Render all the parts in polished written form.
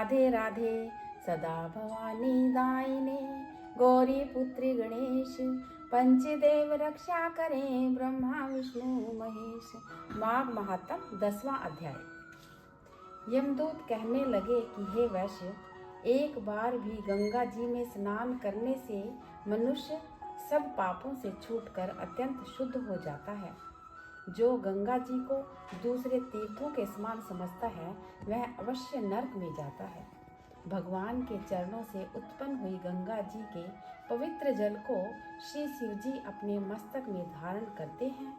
राधे राधे सदा भवानी दायिने, गौरी पुत्री गणेश, पंचदेव रक्षा करें, ब्रह्मा विष्णु महेश। माघ महात्म 10वां अध्याय। यमदूत कहने लगे कि हे वैश्य, एक बार भी गंगा जी में स्नान करने से मनुष्य सब पापों से छूटकर अत्यंत शुद्ध हो जाता है। जो गंगा जी को दूसरे तीर्थों के समान समझता है वह अवश्य नरक में जाता है। भगवान के चरणों से उत्पन्न हुई गंगा जी के पवित्र जल को श्री शिव जी अपने मस्तक में धारण करते हैं।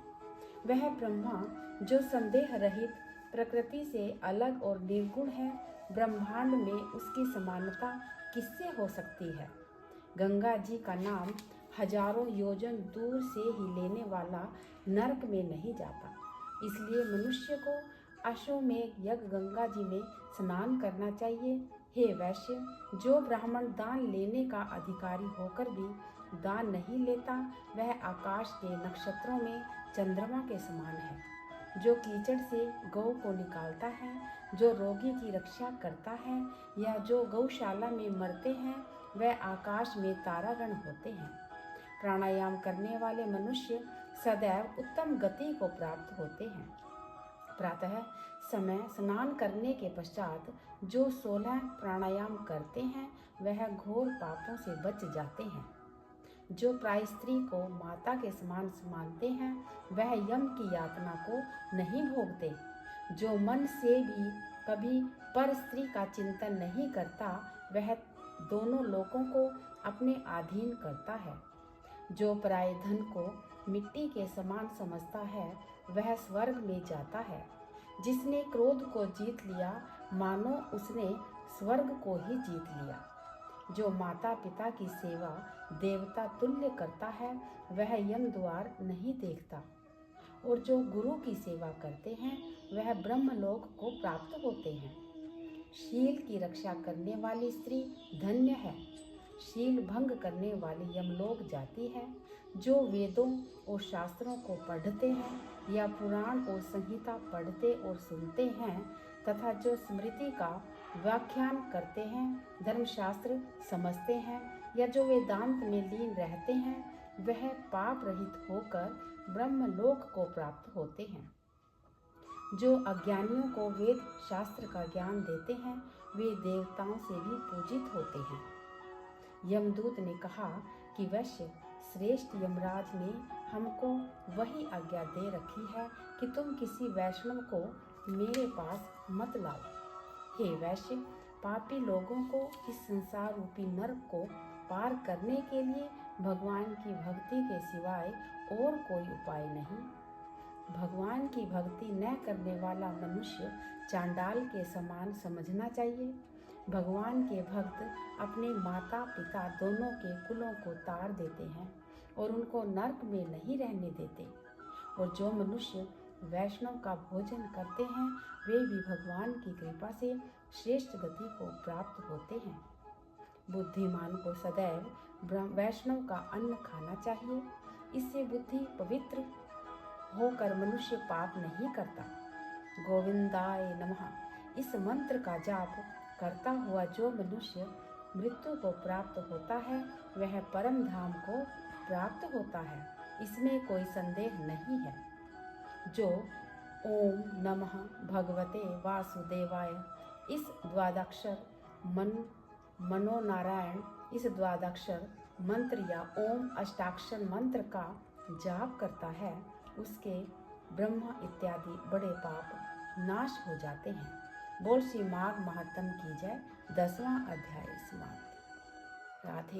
वह ब्रह्मा जो संदेह रहित प्रकृति से अलग और निर्गुण है, ब्रह्मांड में उसकी समानता किससे हो सकती है। गंगा जी का नाम हजारों योजन दूर से ही लेने वाला नरक में नहीं जाता। इसलिए मनुष्य को अश्वमेध यज्ञ गंगा जी में स्नान करना चाहिए। हे वैश्य, जो ब्राह्मण दान लेने का अधिकारी होकर भी दान नहीं लेता, वह आकाश के नक्षत्रों में चंद्रमा के समान है। जो कीचड़ से गौ को निकालता है, जो रोगी की रक्षा करता है, या जो गौशाला में मरते हैं, वह आकाश में तारागण होते हैं। प्राणायाम करने वाले मनुष्य सदैव उत्तम गति को प्राप्त होते हैं। प्रातः समय स्नान करने के पश्चात जो 16 प्राणायाम करते हैं वह घोर पापों से बच जाते हैं। जो प्राय स्त्री को माता के समान मानते हैं वह यम की यातना को नहीं भोगते। जो मन से भी कभी पर स्त्री का चिंतन नहीं करता वह दोनों लोकों को अपने अधीन करता है। जो पराये धन को मिट्टी के समान समझता है वह स्वर्ग में जाता है। जिसने क्रोध को जीत लिया मानो उसने स्वर्ग को ही जीत लिया। जो माता पिता की सेवा देवता तुल्य करता है वह यम द्वार नहीं देखता, और जो गुरु की सेवा करते हैं वह ब्रह्मलोक को प्राप्त होते हैं। शील की रक्षा करने वाली स्त्री धन्य है। शील भंग करने वाली यमलोक जाती है। जो वेदों और शास्त्रों को पढ़ते हैं या पुराण और संहिता पढ़ते और सुनते हैं तथा जो स्मृति का व्याख्यान करते हैं, धर्मशास्त्र समझते हैं या जो वेदांत में लीन रहते हैं, वह पाप रहित होकर ब्रह्मलोक को प्राप्त होते हैं। जो अज्ञानियों को वेद शास्त्र का ज्ञान देते हैं वे देवताओं से भी पूजित होते हैं। यमदूत ने कहा कि वैश्य श्रेष्ठ यमराज ने हमको वही आज्ञा दे रखी है कि तुम किसी वैष्णव को मेरे पास मत लाओ। हे वैश्य, पापी लोगों को इस संसार रूपी नरक को पार करने के लिए भगवान की भक्ति के सिवाय और कोई उपाय नहीं। भगवान की भक्ति न करने वाला मनुष्य चांडाल के समान समझना चाहिए। भगवान के भक्त अपने माता पिता दोनों के कुलों को तार देते हैं और उनको नरक में नहीं रहने देते। और जो मनुष्य वैष्णव का भोजन करते हैं वे भी भगवान की कृपा से श्रेष्ठ गति को प्राप्त होते हैं। बुद्धिमान को सदैव वैष्णव का अन्न खाना चाहिए। इससे बुद्धि पवित्र होकर मनुष्य पाप नहीं करता। गोविंदाय नमः इस मंत्र का जाप करता हुआ जो मनुष्य मृत्यु को प्राप्त होता है वह परम धाम को प्राप्त होता है, इसमें कोई संदेह नहीं है। जो ओम नमः भगवते वासुदेवाय इस द्वादक्षर मनोनारायण इस द्वादक्षर मंत्र या ओम अष्टाक्षर मंत्र का जाप करता है उसके ब्रह्म इत्यादि बड़े पाप नाश हो जाते हैं। बोल श्री माघ महात्म की जय। 10वां अध्याय समाप्त। राधे।